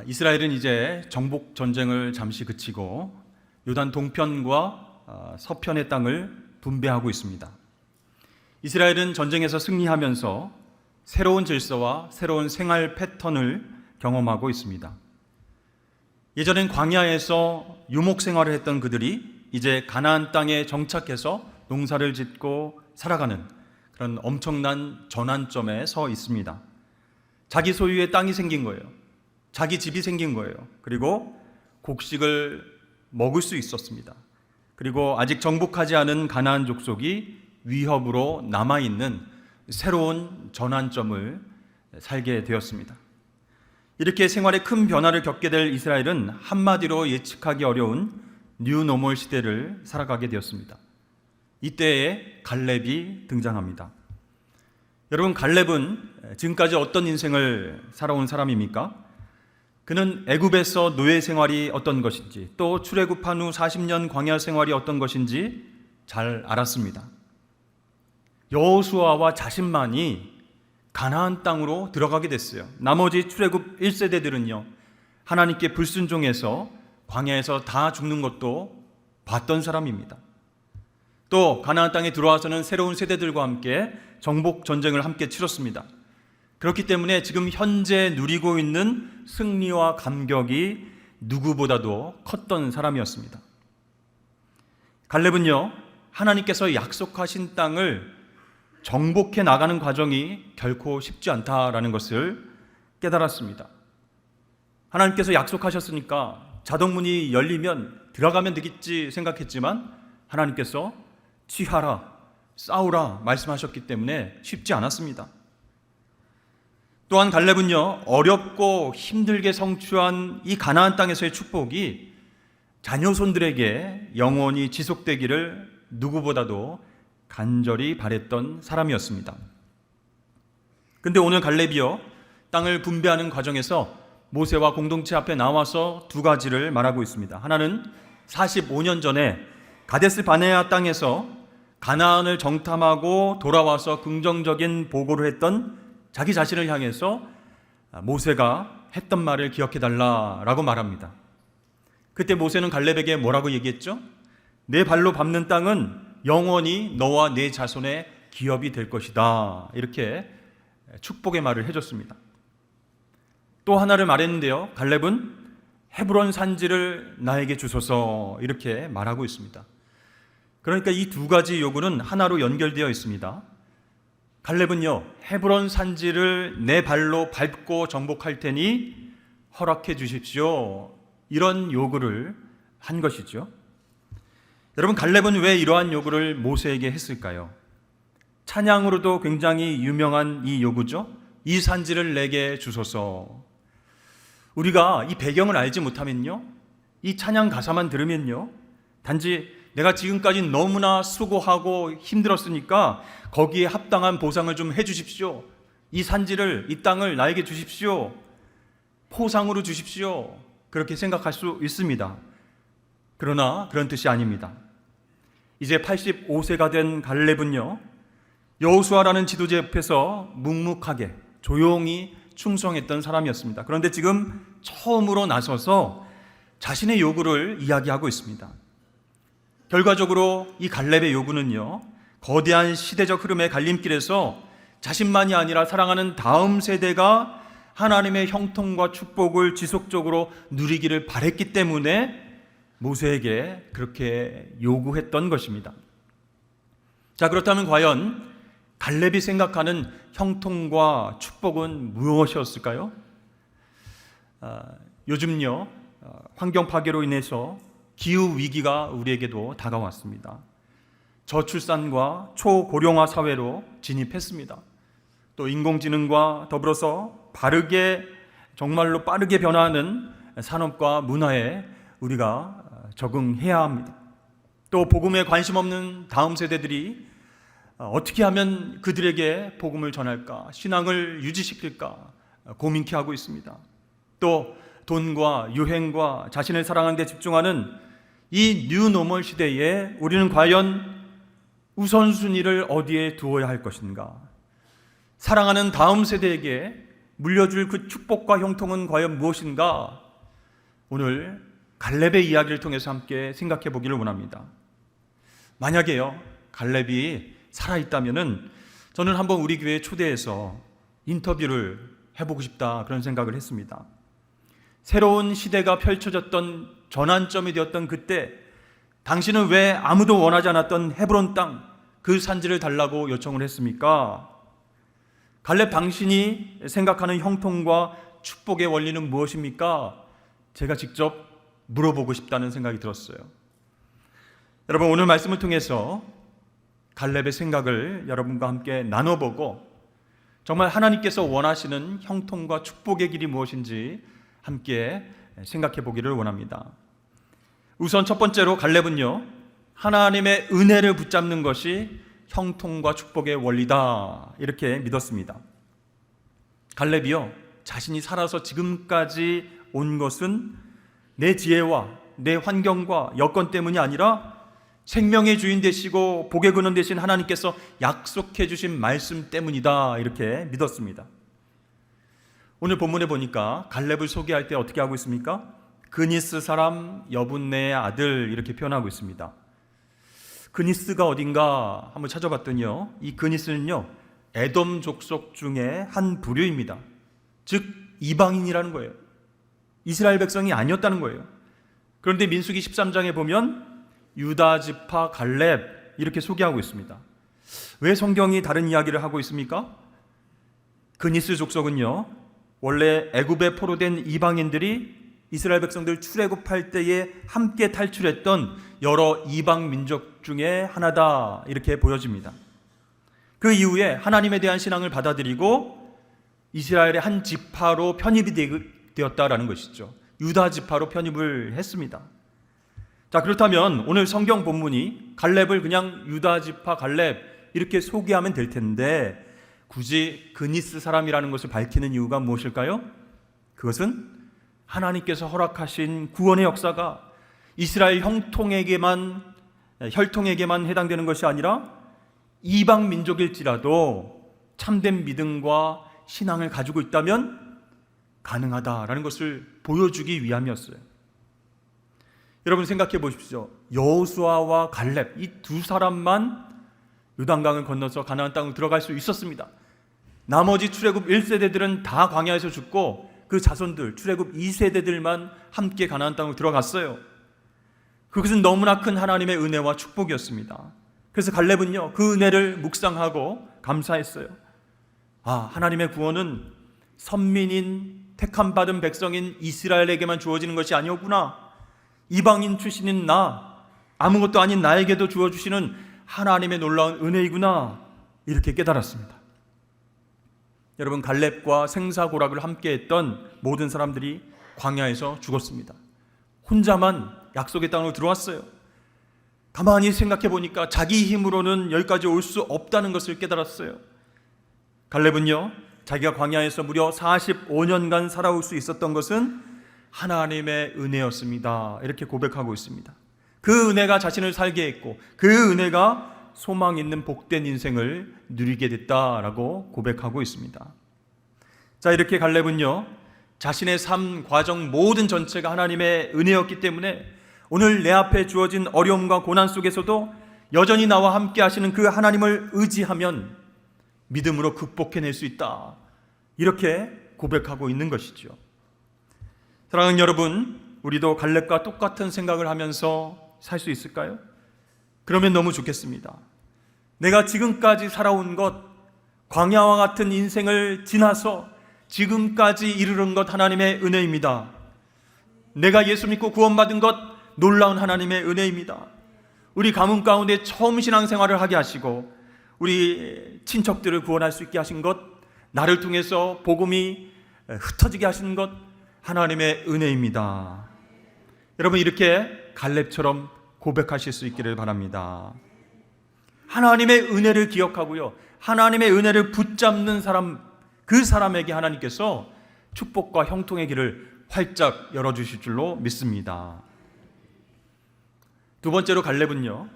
이스라엘은 이제 정복 전쟁을 잠시 그치고 요단 동편과 서편의 땅을 분배하고 있습니다. 이스라엘은 전쟁에서 승리하면서 새로운 질서와 새로운 생활 패턴을 경험하고 있습니다. 예전엔 광야에서 유목 생활을 했던 그들이 이제 가나안 땅에 정착해서 농사를 짓고 살아가는 그런 엄청난 전환점에 서 있습니다. 자기 소유의 땅이 생긴 거예요. 자기 집이 생긴 거예요. 그리고 곡식을 먹을 수 있었습니다. 그리고 아직 정복하지 않은 가나안 족속이 위협으로 남아있는 새로운 전환점을 살게 되었습니다. 이렇게 생활에 큰 변화를 겪게 될 이스라엘은 한마디로 예측하기 어려운 뉴노멀 시대를 살아가게 되었습니다. 이때에 갈렙이 등장합니다. 여러분, 갈렙은 지금까지 어떤 인생을 살아온 사람입니까? 그는 애굽에서 노예 생활이 어떤 것인지, 또 출애굽한 후 40년 광야 생활이 어떤 것인지 잘 알았습니다. 여호수아와 자신만이 가나안 땅으로 들어가게 됐어요. 나머지 출애굽 1세대들은요, 하나님께 불순종해서 광야에서 다 죽는 것도 봤던 사람입니다. 또 가나안 땅에 들어와서는 새로운 세대들과 함께 정복 전쟁을 함께 치렀습니다. 그렇기 때문에 지금 현재 누리고 있는 승리와 감격이 누구보다도 컸던 사람이었습니다. 갈렙은요, 하나님께서 약속하신 땅을 정복해 나가는 과정이 결코 쉽지 않다라는 것을 깨달았습니다. 하나님께서 약속하셨으니까 자동문이 열리면 들어가면 되겠지 생각했지만 하나님께서 취하라, 싸우라 말씀하셨기 때문에 쉽지 않았습니다. 또한 갈렙은요, 어렵고 힘들게 성취한 이 가나안 땅에서의 축복이 자녀손들에게 영원히 지속되기를 누구보다도 간절히 바랬던 사람이었습니다. 근데 오늘 갈렙이요, 땅을 분배하는 과정에서 모세와 공동체 앞에 나와서 두 가지를 말하고 있습니다. 하나는 45년 전에 가데스 바네아 땅에서 가나안을 정탐하고 돌아와서 긍정적인 보고를 했던 자기 자신을 향해서 모세가 했던 말을 기억해달라라고 말합니다. 그때 모세는 갈렙에게 뭐라고 얘기했죠? 내 발로 밟는 땅은 영원히 너와 내 자손의 기업이 될 것이다. 이렇게 축복의 말을 해줬습니다. 또 하나를 말했는데요, 갈렙은 헤브론 산지를 나에게 주소서 이렇게 말하고 있습니다. 그러니까 이 두 가지 요구는 하나로 연결되어 있습니다. 갈렙은요, 헤브론 산지를 내 발로 밟고 정복할 테니 허락해 주십시오, 이런 요구를 한 것이죠. 여러분, 갈렙은 왜 이러한 요구를 모세에게 했을까요? 찬양으로도 굉장히 유명한 이 요구죠. 이 산지를 내게 주소서. 우리가 이 배경을 알지 못하면요, 이 찬양 가사만 들으면요, 단지 내가 지금까지 너무나 수고하고 힘들었으니까 거기에 합당한 보상을 좀 해주십시오, 이 산지를, 이 땅을 나에게 주십시오, 포상으로 주십시오, 그렇게 생각할 수 있습니다. 그러나 그런 뜻이 아닙니다. 이제 85세가 된 갈렙은요, 여호수아라는 지도자 옆에서 묵묵하게 조용히 충성했던 사람이었습니다. 그런데 지금 처음으로 나서서 자신의 요구를 이야기하고 있습니다. 결과적으로 이 갈렙의 요구는요, 거대한 시대적 흐름의 갈림길에서 자신만이 아니라 사랑하는 다음 세대가 하나님의 형통과 축복을 지속적으로 누리기를 바랬기 때문에 모세에게 그렇게 요구했던 것입니다. 자, 그렇다면 과연 갈렙이 생각하는 형통과 축복은 무엇이었을까요? 요즘요, 환경 파괴로 인해서 기후 위기가 우리에게도 다가왔습니다. 저출산과 초고령화 사회로 진입했습니다. 또 인공지능과 더불어서 정말로 빠르게 변화하는 산업과 문화에 우리가 적응해야 합니다. 또 복음에 관심 없는 다음 세대들이 어떻게 하면 그들에게 복음을 전할까, 신앙을 유지시킬까 고민케 하고 있습니다. 또 돈과 유행과 자신을 사랑하는 데 집중하는 이 뉴노멀 시대에 우리는 과연 우선순위를 어디에 두어야 할 것인가? 사랑하는 다음 세대에게 물려줄 그 축복과 형통은 과연 무엇인가? 오늘 갈렙의 이야기를 통해서 함께 생각해 보기를 원합니다. 만약에요, 갈렙이 살아있다면은 저는 한번 우리 교회에 초대해서 인터뷰를 해보고 싶다, 그런 생각을 했습니다. 새로운 시대가 펼쳐졌던 전환점이 되었던 그때 당신은 왜 아무도 원하지 않았던 헤브론 땅, 그 산지를 달라고 요청을 했습니까? 갈렙, 당신이 생각하는 형통과 축복의 원리는 무엇입니까? 제가 직접 물어보고 싶다는 생각이 들었어요. 여러분, 오늘 말씀을 통해서 갈렙의 생각을 여러분과 함께 나눠보고 정말 하나님께서 원하시는 형통과 축복의 길이 무엇인지 함께 생각해 보기를 원합니다. 우선 첫 번째로 갈렙은요, 하나님의 은혜를 붙잡는 것이 형통과 축복의 원리다, 이렇게 믿었습니다. 갈렙이요, 자신이 살아서 지금까지 온 것은 내 지혜와 내 환경과 여건 때문이 아니라 생명의 주인 되시고 복의 근원 되신 하나님께서 약속해 주신 말씀 때문이다, 이렇게 믿었습니다. 오늘 본문에 보니까 갈렙을 소개할 때 어떻게 하고 있습니까? 그니스 사람 여분네의 아들, 이렇게 표현하고 있습니다. 그니스가 어딘가 한번 찾아봤더니요, 이 그니스는요, 에돔 족속 중에 한 부류입니다. 즉 이방인이라는 거예요. 이스라엘 백성이 아니었다는 거예요. 그런데 민수기 13장에 보면 유다 지파 갈렙, 이렇게 소개하고 있습니다. 왜 성경이 다른 이야기를 하고 있습니까? 그니스 족속은요, 원래 애굽에 포로된 이방인들이 이스라엘 백성들 출애굽할 때에 함께 탈출했던 여러 이방 민족 중에 하나다, 이렇게 보여집니다. 그 이후에 하나님에 대한 신앙을 받아들이고 이스라엘의 한 지파로 편입이 되었다라는 것이죠. 유다 지파로 편입을 했습니다. 자, 그렇다면 오늘 성경 본문이 갈렙을 그냥 유다 지파 갈렙 이렇게 소개하면 될 텐데 굳이 그니스 사람이라는 것을 밝히는 이유가 무엇일까요? 그것은 하나님께서 허락하신 구원의 역사가 이스라엘 혈통에게만 해당되는 것이 아니라 이방 민족일지라도 참된 믿음과 신앙을 가지고 있다면 가능하다라는 것을 보여주기 위함이었어요. 여러분 생각해 보십시오. 여호수아와 갈렙, 이 두 사람만 요단강을 건너서 가나안 땅으로 들어갈 수 있었습니다. 나머지 출애굽 1세대들은 다 광야에서 죽고 그 자손들, 출애굽 2세대들만 함께 가나안 땅으로 들어갔어요. 그것은 너무나 큰 하나님의 은혜와 축복이었습니다. 그래서 갈렙은요, 그 은혜를 묵상하고 감사했어요. 아, 하나님의 구원은 선민인 택함받은 백성인 이스라엘에게만 주어지는 것이 아니었구나. 이방인 출신인 나, 아무것도 아닌 나에게도 주어주시는 하나님의 놀라운 은혜이구나, 이렇게 깨달았습니다. 여러분, 갈렙과 생사고락을 함께했던 모든 사람들이 광야에서 죽었습니다. 혼자만 약속의 땅으로 들어왔어요. 가만히 생각해 보니까 자기 힘으로는 여기까지 올 수 없다는 것을 깨달았어요. 갈렙은요, 자기가 광야에서 무려 45년간 살아올 수 있었던 것은 하나님의 은혜였습니다, 이렇게 고백하고 있습니다. 그 은혜가 자신을 살게 했고 그 은혜가 소망 있는 복된 인생을 누리게 됐다라고 고백하고 있습니다. 자, 이렇게 갈렙은요, 자신의 삶 과정 모든 전체가 하나님의 은혜였기 때문에 오늘 내 앞에 주어진 어려움과 고난 속에서도 여전히 나와 함께 하시는 그 하나님을 의지하면 믿음으로 극복해낼 수 있다, 이렇게 고백하고 있는 것이죠. 사랑하는 여러분, 우리도 갈렙과 똑같은 생각을 하면서 살 수 있을까요? 그러면 너무 좋겠습니다. 내가 지금까지 살아온 것, 광야와 같은 인생을 지나서 지금까지 이르는 것 하나님의 은혜입니다. 내가 예수 믿고 구원받은 것 놀라운 하나님의 은혜입니다. 우리 가문 가운데 처음 신앙생활을 하게 하시고 우리 친척들을 구원할 수 있게 하신 것, 나를 통해서 복음이 흩어지게 하신 것 하나님의 은혜입니다. 여러분, 이렇게 갈렙처럼 고백하실 수 있기를 바랍니다. 하나님의 은혜를 기억하고요, 하나님의 은혜를 붙잡는 사람, 그 사람에게 하나님께서 축복과 형통의 길을 활짝 열어주실 줄로 믿습니다. 두 번째로 갈렙은요,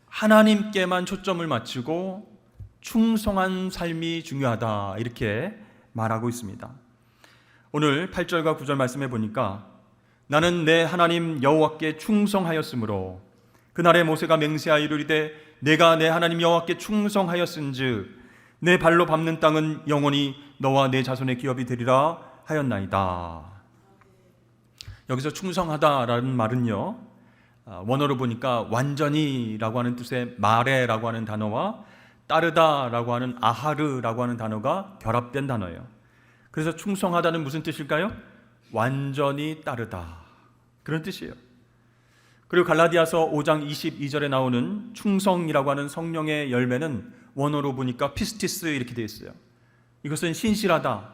하나님께만 초점을 맞추고 충성한 삶이 중요하다, 이렇게 말하고 있습니다. 오늘 8절과 9절 말씀해 보니까 나는 내 하나님 여호와께 충성하였으므로 그날에 모세가 맹세하여 이르리되 내가 내 하나님 여호와께 충성하였은즉 내 발로 밟는 땅은 영원히 너와 내 자손의 기업이 되리라 하였나이다. 여기서 충성하다라는 말은요, 원어로 보니까 완전히라고 하는 뜻의 마레라고 하는 단어와 따르다라고 하는 아하르라고 하는 단어가 결합된 단어예요. 그래서 충성하다는 무슨 뜻일까요? 완전히 따르다, 그런 뜻이에요. 그리고 갈라디아서 5장 22절에 나오는 충성이라고 하는 성령의 열매는 원어로 보니까 피스티스 이렇게 되어 있어요. 이것은 신실하다,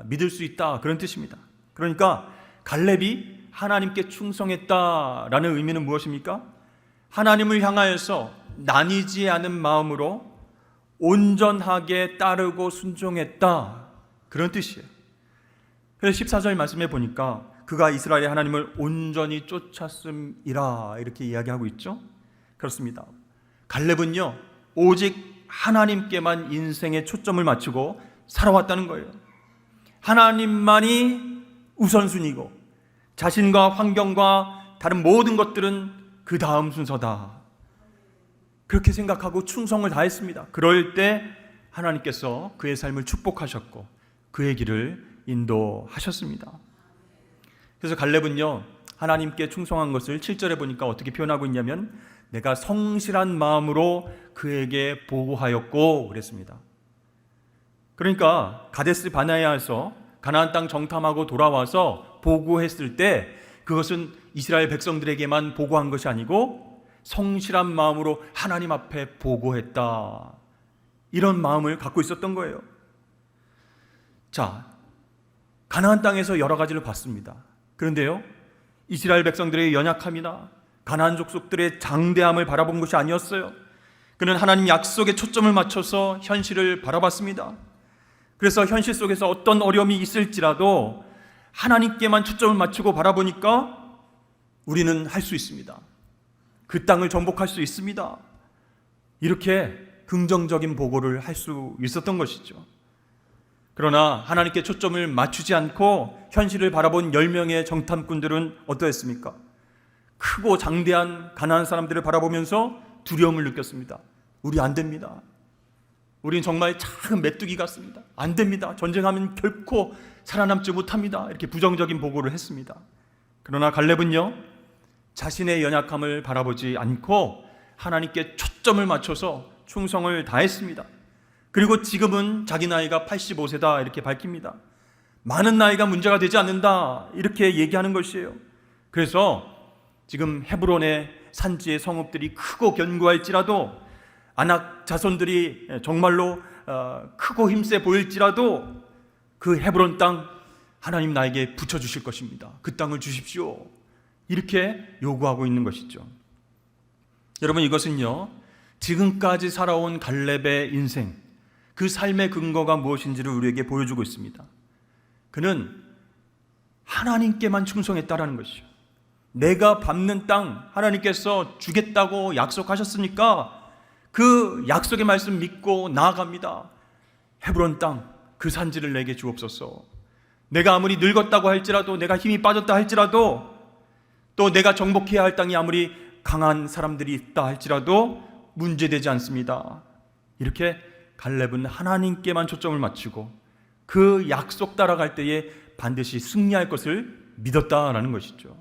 믿을 수 있다, 그런 뜻입니다. 그러니까 갈렙이 하나님께 충성했다라는 의미는 무엇입니까? 하나님을 향하여서 나뉘지 않은 마음으로 온전하게 따르고 순종했다, 그런 뜻이에요. 그래서 14절 말씀에 보니까 그가 이스라엘의 하나님을 온전히 쫓았음이라 이렇게 이야기하고 있죠. 그렇습니다. 갈렙은요, 오직 하나님께만 인생의 초점을 맞추고 살아왔다는 거예요. 하나님만이 우선순위고 자신과 환경과 다른 모든 것들은 그 다음 순서다, 그렇게 생각하고 충성을 다했습니다. 그럴 때 하나님께서 그의 삶을 축복하셨고 그의 길을 인도하셨습니다. 그래서 갈렙은요, 하나님께 충성한 것을 7절에 보니까 어떻게 표현하고 있냐면 내가 성실한 마음으로 그에게 보고하였고 그랬습니다. 그러니까 가데스 바네아에서 가나안 땅 정탐하고 돌아와서 보고했을 때 그것은 이스라엘 백성들에게만 보고한 것이 아니고 성실한 마음으로 하나님 앞에 보고했다, 이런 마음을 갖고 있었던 거예요. 자, 가나안 땅에서 여러 가지를 봤습니다. 그런데요, 이스라엘 백성들의 연약함이나 가나안 족속들의 장대함을 바라본 것이 아니었어요. 그는 하나님 약속에 초점을 맞춰서 현실을 바라봤습니다. 그래서 현실 속에서 어떤 어려움이 있을지라도 하나님께만 초점을 맞추고 바라보니까 우리는 할 수 있습니다. 그 땅을 정복할 수 있습니다. 이렇게 긍정적인 보고를 할 수 있었던 것이죠. 그러나 하나님께 초점을 맞추지 않고 현실을 바라본 10명의 정탐꾼들은 어떠했습니까? 크고 장대한 가나안 사람들을 바라보면서 두려움을 느꼈습니다. 우리 안 됩니다. 우린 정말 작은 메뚜기 같습니다. 안 됩니다. 전쟁하면 결코 살아남지 못합니다. 이렇게 부정적인 보고를 했습니다. 그러나 갈렙은요, 자신의 연약함을 바라보지 않고 하나님께 초점을 맞춰서 충성을 다했습니다. 그리고 지금은 자기 나이가 85세다 이렇게 밝힙니다. 많은 나이가 문제가 되지 않는다 이렇게 얘기하는 것이에요. 그래서 지금 헤브론의 산지의 성읍들이 크고 견고할지라도 아낙 자손들이 정말로 크고 힘세 보일지라도 그 헤브론 땅 하나님 나에게 붙여주실 것입니다. 그 땅을 주십시오, 이렇게 요구하고 있는 것이죠. 여러분, 이것은요, 지금까지 살아온 갈렙의 인생, 그 삶의 근거가 무엇인지를 우리에게 보여주고 있습니다. 그는 하나님께만 충성했다라는 것이죠. 내가 밟는 땅 하나님께서 주겠다고 약속하셨으니까 그 약속의 말씀 믿고 나아갑니다. 헤브론 땅, 그 산지를 내게 주옵소서. 내가 아무리 늙었다고 할지라도, 내가 힘이 빠졌다 할지라도, 또 내가 정복해야 할 땅이 아무리 강한 사람들이 있다 할지라도 문제되지 않습니다. 이렇게 갈렙은 하나님께만 초점을 맞추고 그 약속 따라갈 때에 반드시 승리할 것을 믿었다라는 것이죠.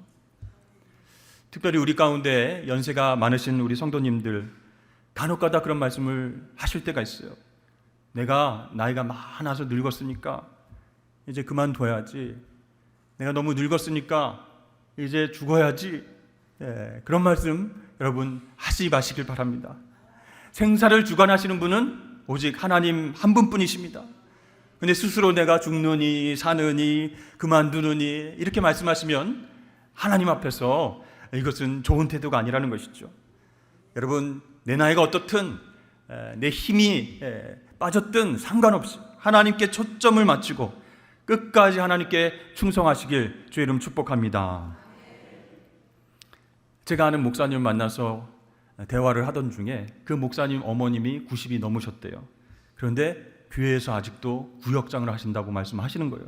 특별히 우리 가운데 연세가 많으신 우리 성도님들, 간혹가다 그런 말씀을 하실 때가 있어요. 내가 나이가 많아서 늙었으니까 이제 그만둬야지. 내가 너무 늙었으니까 이제 죽어야지. 그런 말씀 여러분 하지 마시길 바랍니다. 생사를 주관하시는 분은 오직 하나님 한 분뿐이십니다. 근데 스스로 내가 죽느니 사느니 그만두느니 이렇게 말씀하시면 하나님 앞에서 이것은 좋은 태도가 아니라는 것이죠. 여러분, 내 나이가 어떻든 내 힘이 빠졌든 상관없이 하나님께 초점을 맞추고 끝까지 하나님께 충성하시길 주의 이름 축복합니다. 제가 아는 목사님 만나서 대화를 하던 중에 그 목사님 어머님이 90이 넘으셨대요. 그런데 교회에서 아직도 구역장을 하신다고 말씀하시는 거예요.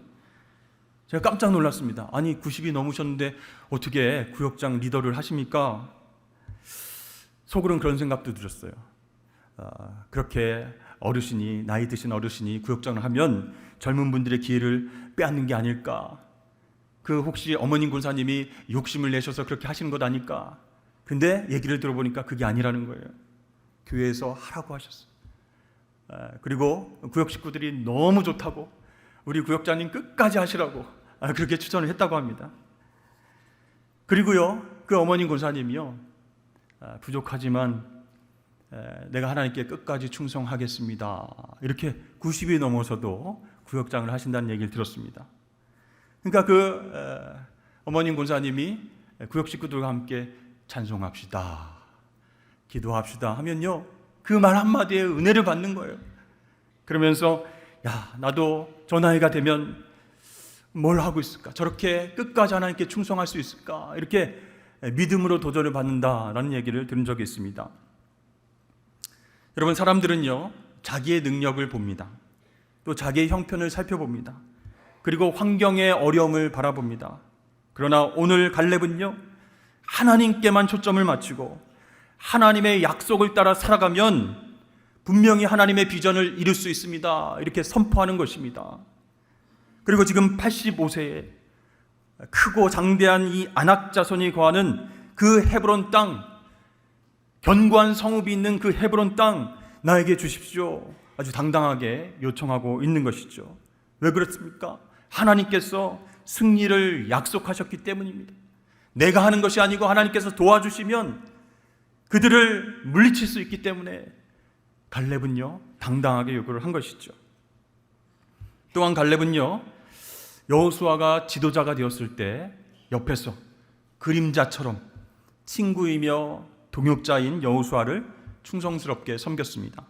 제가 깜짝 놀랐습니다. 아니 90이 넘으셨는데 어떻게 구역장 리더를 하십니까? 속으로는 그런 생각도 들었어요. 그렇게 어르신이, 나이 드신 어르신이 구역장을 하면 젊은 분들의 기회를 빼앗는 게 아닐까? 혹시 어머님 권사님이 욕심을 내셔서 그렇게 하시는 것 아닐까? 근데 얘기를 들어보니까 그게 아니라는 거예요. 교회에서 하라고 하셨어요. 그리고 구역 식구들이 너무 좋다고, 우리 구역장님 끝까지 하시라고 그렇게 추천을 했다고 합니다. 그리고요, 그 어머님 권사님이요, 부족하지만 내가 하나님께 끝까지 충성하겠습니다, 이렇게 90이 넘어서도 구역장을 하신다는 얘기를 들었습니다. 그러니까 어머님 권사님이 구역 식구들과 함께 찬송합시다, 기도합시다 하면요, 그 말 한마디에 은혜를 받는 거예요. 그러면서 나도 저 나이가 되면 뭘 하고 있을까? 저렇게 끝까지 하나님께 충성할 수 있을까? 이렇게 믿음으로 도전을 받는다라는 얘기를 들은 적이 있습니다. 여러분, 사람들은요, 자기의 능력을 봅니다. 또 자기의 형편을 살펴봅니다. 그리고 환경의 어려움을 바라봅니다. 그러나 오늘 갈렙은요, 하나님께만 초점을 맞추고 하나님의 약속을 따라 살아가면 분명히 하나님의 비전을 이룰 수 있습니다, 이렇게 선포하는 것입니다. 그리고 지금 85세에 크고 장대한 이 아낙 자손이 거하는 그 헤브론 땅, 견고한 성읍이 있는 그 헤브론 땅 나에게 주십시오, 아주 당당하게 요청하고 있는 것이죠. 왜 그렇습니까? 하나님께서 승리를 약속하셨기 때문입니다. 내가 하는 것이 아니고 하나님께서 도와주시면 그들을 물리칠 수 있기 때문에 갈렙은요, 당당하게 요구를 한 것이죠. 또한 갈렙은요, 여호수아가 지도자가 되었을 때 옆에서 그림자처럼 친구이며 동역자인 여호수아를 충성스럽게 섬겼습니다.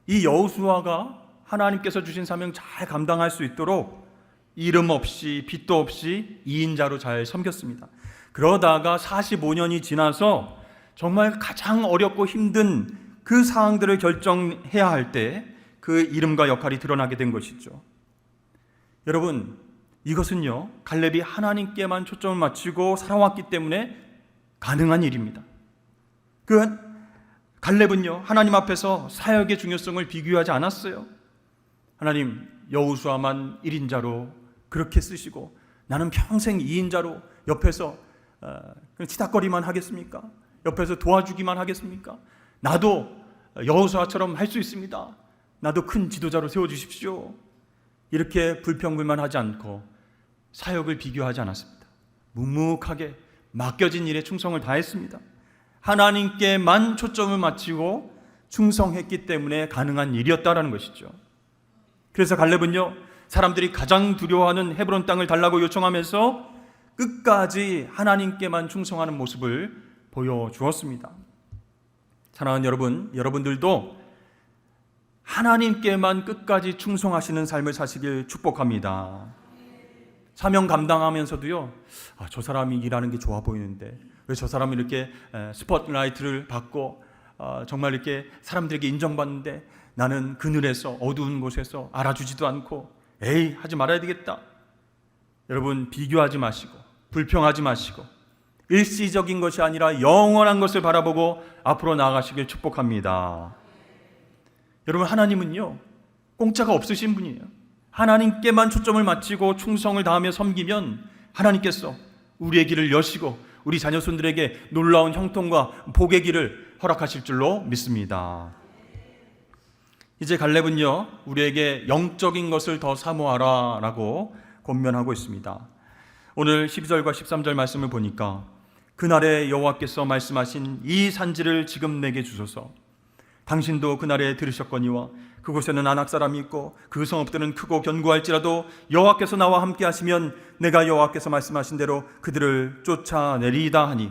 이 여호수아가 하나님께서 주신 사명 잘 감당할 수 있도록 이름 없이 빚도 없이 2인자로 잘 섬겼습니다. 그러다가 45년이 지나서 정말 가장 어렵고 힘든 그 사항들을 결정해야 할 때 그 이름과 역할이 드러나게 된 것이죠. 여러분, 이것은요, 갈렙이 하나님께만 초점을 맞추고 살아왔기 때문에 가능한 일입니다. 갈렙은요, 하나님 앞에서 사역의 중요성을 비교하지 않았어요. 하나님, 여호수아만 1인자로 그렇게 쓰시고 나는 평생 2인자로 옆에서 치닥거리만 하겠습니까? 옆에서 도와주기만 하겠습니까? 나도 여호수아처럼 할 수 있습니다. 나도 큰 지도자로 세워주십시오. 이렇게 불평불만하지 않고 사역을 비교하지 않았습니다. 묵묵하게 맡겨진 일에 충성을 다했습니다. 하나님께만 초점을 맞추고 충성했기 때문에 가능한 일이었다라는 것이죠. 그래서 갈렙은요, 사람들이 가장 두려워하는 헤브론 땅을 달라고 요청하면서 끝까지 하나님께만 충성하는 모습을 보여주었습니다. 사랑하는 여러분, 여러분들도 하나님께만 끝까지 충성하시는 삶을 사시길 축복합니다. 사명 감당하면서도요, 저 사람이 일하는 게 좋아 보이는데 왜 저 사람이 이렇게 스포트라이트를 받고 정말 이렇게 사람들에게 인정받는데 나는 그늘에서 어두운 곳에서 알아주지도 않고 에이 하지 말아야 되겠다. 여러분, 비교하지 마시고 불평하지 마시고 일시적인 것이 아니라 영원한 것을 바라보고 앞으로 나아가시길 축복합니다. 여러분, 하나님은요, 공짜가 없으신 분이에요. 하나님께만 초점을 맞추고 충성을 다하며 섬기면 하나님께서 우리의 길을 여시고 우리 자녀손들에게 놀라운 형통과 복의 길을 허락하실 줄로 믿습니다. 이제 갈렙은요, 우리에게 영적인 것을 더 사모하라 라고 권면하고 있습니다. 오늘 12절과 13절 말씀을 보니까 그날에 여호와께서 말씀하신 이 산지를 지금 내게 주소서. 당신도 그날에 들으셨거니와 그곳에는 아낙 사람이 있고 그 성읍들은 크고 견고할지라도 여호와께서 나와 함께 하시면 내가 여호와께서 말씀하신 대로 그들을 쫓아내리이다 하니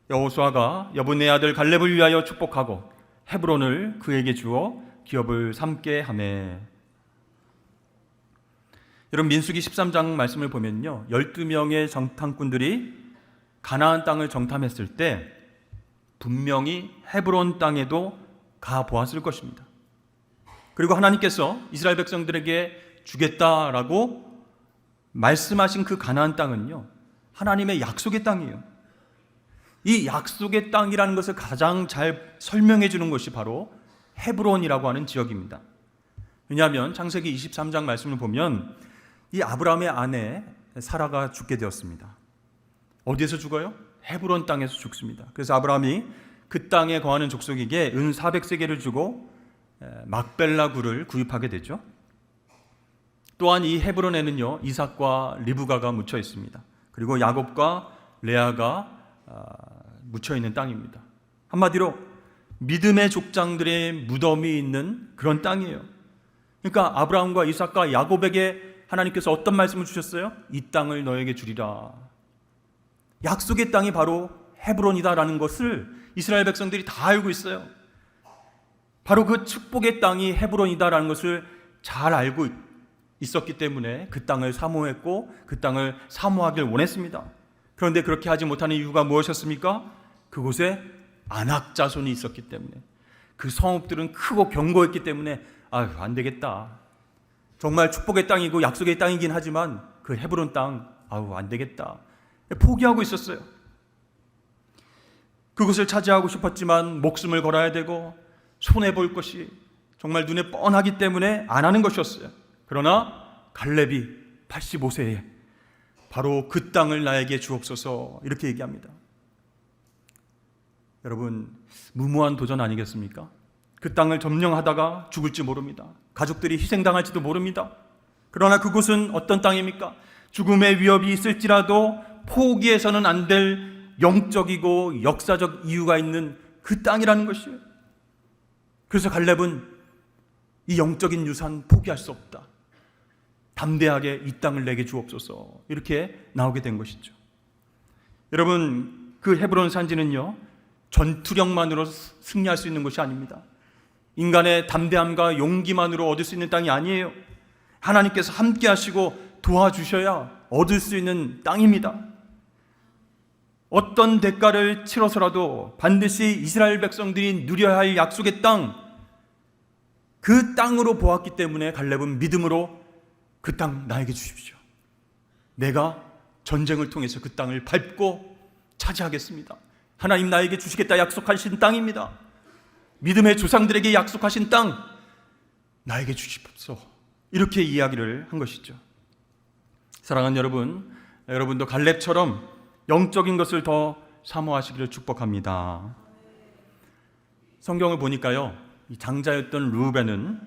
여호수아가 여분의 아들 갈렙을 위하여 축복하고 헤브론을 그에게 주어 기업을 삼게 하매. 여러분, 민수기 13장 말씀을 보면요, 12명의 정탐꾼들이 가나안 땅을 정탐했을 때 분명히 헤브론 땅에도 가 보았을 것입니다. 그리고 하나님께서 이스라엘 백성들에게 주겠다라고 말씀하신 그 가나안 땅은요, 하나님의 약속의 땅이에요. 이 약속의 땅이라는 것을 가장 잘 설명해 주는 것이 바로 헤브론이라고 하는 지역입니다. 왜냐하면 창세기 23장 말씀을 보면 이 아브라함의 아내 사라가 죽게 되었습니다. 어디에서 죽어요? 헤브론 땅에서 죽습니다. 그래서 아브라함이 그 땅에 거하는 족속에게 은 400세겔을 주고 막벨라 굴을 구입하게 되죠. 또한 이 헤브론에는요, 이삭과 리브가가 묻혀 있습니다. 그리고 야곱과 레아가 묻혀 있는 땅입니다. 한마디로 믿음의 족장들의 무덤이 있는 그런 땅이에요. 그러니까 아브라함과 이삭과 야곱에게 하나님께서 어떤 말씀을 주셨어요? 이 땅을 너에게 주리라. 약속의 땅이 바로 헤브론이다라는 것을 이스라엘 백성들이 다 알고 있어요. 바로 그 축복의 땅이 헤브론이다라는 것을 잘 알고 있었기 때문에 그 땅을 사모했고 그 땅을 사모하길 원했습니다. 그런데 그렇게 하지 못하는 이유가 무엇이었습니까? 그곳에 아낙 자손이 있었기 때문에, 그 성읍들은 크고 견고했기 때문에 안 되겠다. 정말 축복의 땅이고 약속의 땅이긴 하지만 그 헤브론 땅 안 되겠다. 포기하고 있었어요. 그곳을 차지하고 싶었지만 목숨을 걸어야 되고 손해볼 것이 정말 눈에 뻔하기 때문에 안 하는 것이었어요. 그러나 갈렙이 85세에 바로 그 땅을 나에게 주옵소서 이렇게 얘기합니다. 여러분, 무모한 도전 아니겠습니까? 그 땅을 점령하다가 죽을지 모릅니다. 가족들이 희생당할지도 모릅니다. 그러나 그곳은 어떤 땅입니까? 죽음의 위협이 있을지라도 포기해서는 안 될 영적이고 역사적 이유가 있는 그 땅이라는 것이에요. 그래서 갈렙은 이 영적인 유산 포기할 수 없다. 담대하게 이 땅을 내게 주옵소서 이렇게 나오게 된 것이죠. 여러분, 그 헤브론 산지는요, 전투력만으로 승리할 수 있는 것이 아닙니다. 인간의 담대함과 용기만으로 얻을 수 있는 땅이 아니에요. 하나님께서 함께 하시고 도와주셔야 얻을 수 있는 땅입니다. 어떤 대가를 치러서라도 반드시 이스라엘 백성들이 누려야 할 약속의 땅, 그 땅으로 보았기 때문에 갈렙은 믿음으로 그 땅 나에게 주십시오. 내가 전쟁을 통해서 그 땅을 밟고 차지하겠습니다. 하나님 나에게 주시겠다 약속하신 땅입니다. 믿음의 조상들에게 약속하신 땅 나에게 주십시오. 이렇게 이야기를 한 것이죠. 사랑하는 여러분, 여러분도 갈렙처럼 영적인 것을 더 사모하시기를 축복합니다. 성경을 보니까요, 이 장자였던 르우벤은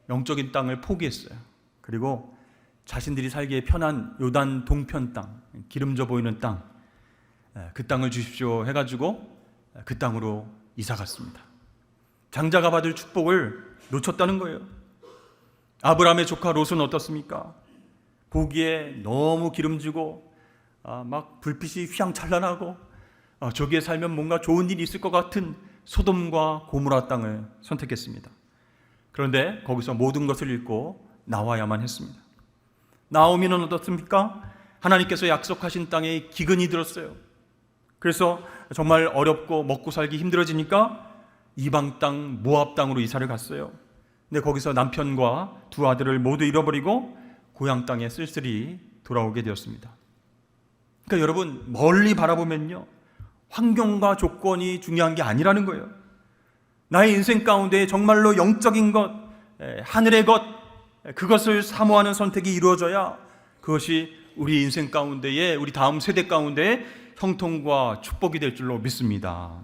영적인 땅을 포기했어요. 그리고 자신들이 살기에 편한 요단 동편 땅, 기름져 보이는 땅, 그 땅을 주십시오 해가지고 그 땅으로 이사 갔습니다. 장자가 받을 축복을 놓쳤다는 거예요. 아브라함의 조카 롯은 어떻습니까? 보기에 너무 기름지고 막 불빛이 휘황찬란하고 저기에 살면 뭔가 좋은 일이 있을 것 같은 소돔과 고모라 땅을 선택했습니다. 그런데 거기서 모든 것을 잃고 나와야만 했습니다. 나오미는 어떻습니까? 하나님께서 약속하신 땅에 기근이 들었어요. 그래서 정말 어렵고 먹고 살기 힘들어지니까 이방 땅 모압 땅으로 이사를 갔어요. 근데 거기서 남편과 두 아들을 모두 잃어버리고 고향 땅에 쓸쓸히 돌아오게 되었습니다. 그러니까 여러분, 멀리 바라보면요, 환경과 조건이 중요한 게 아니라는 거예요. 나의 인생 가운데 정말로 영적인 것, 하늘의 것, 그것을 사모하는 선택이 이루어져야 그것이 우리 인생 가운데에, 우리 다음 세대 가운데에 형통과 축복이 될 줄로 믿습니다.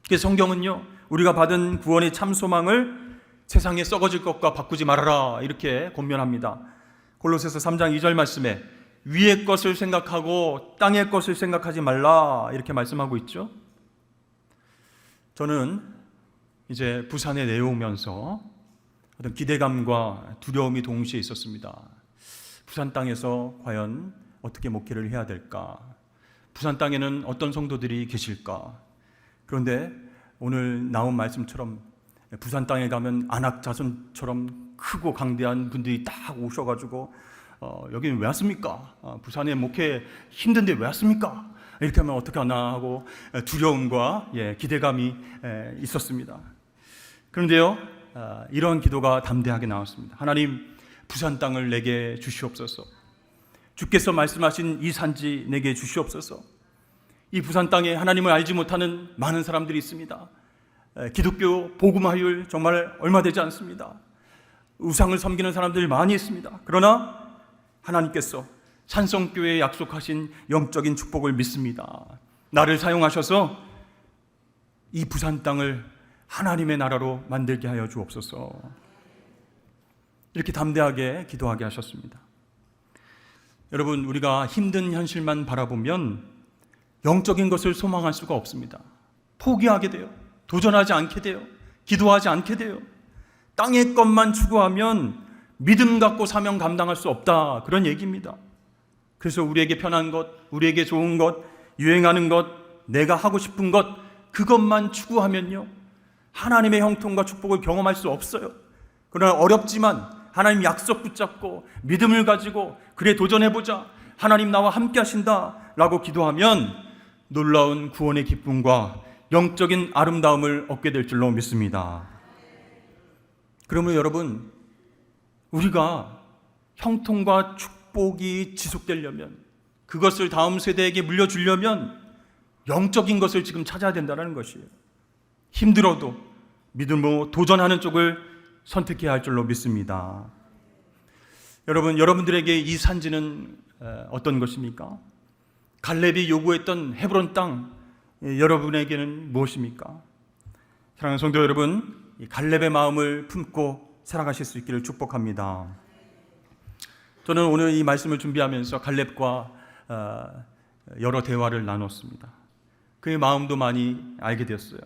그래서 성경은요, 우리가 받은 구원의 참 소망을 세상에 썩어질 것과 바꾸지 말아라 이렇게 권면합니다. 골로새서 3장 2절 말씀에 위의 것을 생각하고 땅의 것을 생각하지 말라 이렇게 말씀하고 있죠. 저는 이제 부산에 내려오면서 어떤 기대감과 두려움이 동시에 있었습니다. 부산 땅에서 과연 어떻게 목회를 해야 될까? 부산 땅에는 어떤 성도들이 계실까? 그런데 오늘 나온 말씀처럼 부산 땅에 가면 안악 자손처럼 크고 강대한 분들이 딱 오셔가지고 여기는 왜 왔습니까? 부산에 목회 힘든데 왜 왔습니까? 이렇게 하면 어떻게 하나 하고 두려움과 기대감이 있었습니다. 그런데요, 이런 기도가 담대하게 나왔습니다. 하나님, 부산 땅을 내게 주시옵소서. 주께서 말씀하신 이 산지 내게 주시옵소서. 이 부산 땅에 하나님을 알지 못하는 많은 사람들이 있습니다. 기독교 복음화율 정말 얼마 되지 않습니다. 우상을 섬기는 사람들이 많이 있습니다. 그러나 하나님께서 산성교회에 약속하신 영적인 축복을 믿습니다. 나를 사용하셔서 이 부산 땅을 하나님의 나라로 만들게 하여 주옵소서. 이렇게 담대하게 기도하게 하셨습니다. 여러분, 우리가 힘든 현실만 바라보면 영적인 것을 소망할 수가 없습니다. 포기하게 돼요. 도전하지 않게 돼요. 기도하지 않게 돼요. 땅의 것만 추구하면 믿음 갖고 사명 감당할 수 없다, 그런 얘기입니다. 그래서 우리에게 편한 것, 우리에게 좋은 것, 유행하는 것, 내가 하고 싶은 것, 그것만 추구하면요, 하나님의 형통과 축복을 경험할 수 없어요. 그러나 어렵지만 하나님 약속 붙잡고 믿음을 가지고 그래 도전해보자, 하나님 나와 함께 하신다 라고 기도하면 놀라운 구원의 기쁨과 영적인 아름다움을 얻게 될 줄로 믿습니다. 그러면 여러분, 우리가 형통과 축복이 지속되려면, 그것을 다음 세대에게 물려주려면 영적인 것을 지금 찾아야 된다는 것이에요. 힘들어도 믿음으로 도전하는 쪽을 선택해야 할 줄로 믿습니다. 여러분, 여러분들에게 이 산지는 어떤 것입니까? 갈렙이 요구했던 헤브론 땅, 여러분에게는 무엇입니까? 사랑하는 성도 여러분, 갈렙의 마음을 품고 살아가실 수 있기를 축복합니다. 저는 오늘 이 말씀을 준비하면서 갈렙과 여러 대화를 나눴습니다. 그의 마음도 많이 알게 되었어요.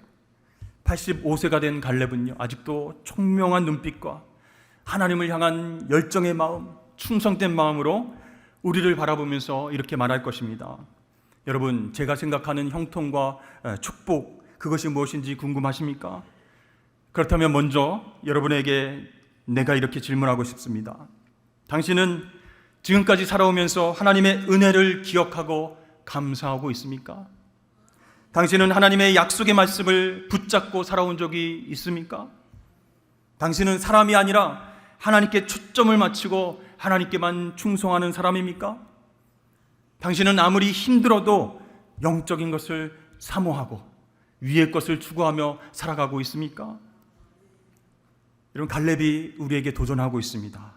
85세가 된 갈렙은요, 아직도 총명한 눈빛과 하나님을 향한 열정의 마음, 충성된 마음으로 우리를 바라보면서 이렇게 말할 것입니다. 여러분, 제가 생각하는 형통과 축복, 그것이 무엇인지 궁금하십니까? 그렇다면 먼저 여러분에게 내가 이렇게 질문하고 싶습니다. 당신은 지금까지 살아오면서 하나님의 은혜를 기억하고 감사하고 있습니까? 당신은 하나님의 약속의 말씀을 붙잡고 살아온 적이 있습니까? 당신은 사람이 아니라 하나님께 초점을 맞추고 하나님께만 충성하는 사람입니까? 당신은 아무리 힘들어도 영적인 것을 사모하고 위의 것을 추구하며 살아가고 있습니까? 여러분, 갈렙이 우리에게 도전하고 있습니다.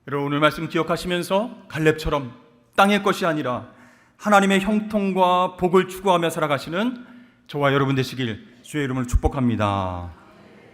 여러분, 오늘 말씀 기억하시면서 갈렙처럼 땅의 것이 아니라 하나님의 형통과 복을 추구하며 살아가시는 저와 여러분 되시길 주의 이름으로 축복합니다.